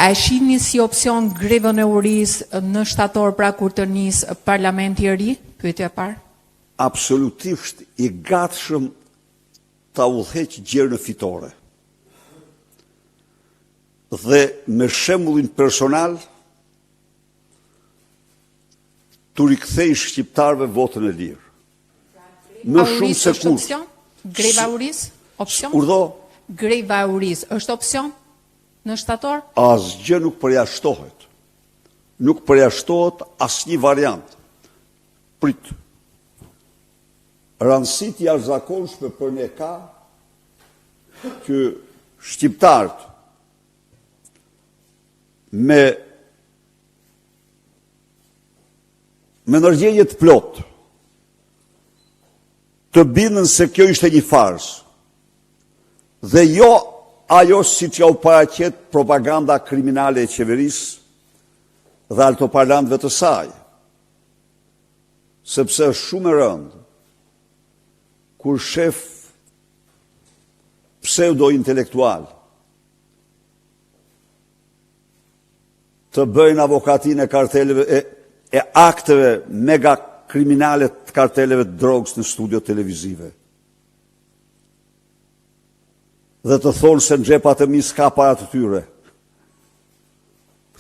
a e shihni si opsion grevën e urisë në shtator pra kur të nis parlamenti i ri? Pyetja e parë. Absolutisht i gatshëm ta udhëheq gjerën fitore. Dhe me shembullin personal të rikthej shqiptarëve votën e lirë. Më shumë se kur. Greva e urisë? Opsion? Urdhë? Greva e urisë është opsion në shtator? Asgjë nuk përjashtohet. Nuk përjashtohet asnjë variant. Prit. Rëndësit jashtëzakonshme për ne ka që shqiptarët me ndërgjegje të plotë të bindën se kjo ishte një farsë dhe jo ajo si që u paraqet propaganda kriminale e qeverisë dhe altoparlantëve të saj, sepse është shumë e rëndë kur shef pseudo-intelektual të bëjnë avokatin e karteleve e akteve mega kriminale të karteleve të drogës në studio televizive. Dhe të thonë se në xhepat e mi s'ka para të tyre.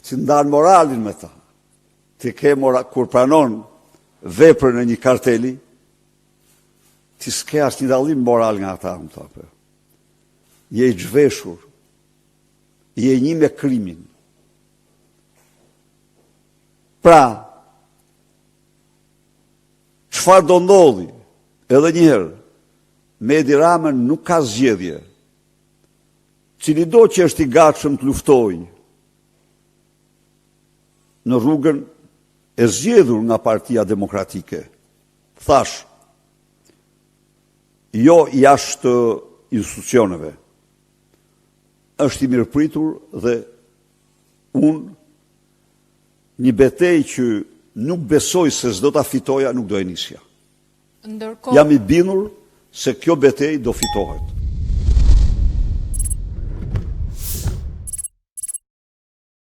Që ndanë moralin me ta. Ti ke kur pranon veprën e një karteli, ti s'ke as një dallim moral nga ata, më thapë. Je i zhveshur, je një me krimin. Pra, çfarë do ndodhi? Edhe njëherë, me Edi Ramën nuk ka zgjedhje. Cili do që është i gatshëm të luftojë në rrugën e zgjedhur nga Partia Demokratike. Thash, jo jashtë institucioneve. Është i mirëpritur dhe unë një betejë që nuk besoj se s'do ta fitoja, nuk do e nisja. Jam i bindur se kjo betejë do fitohet.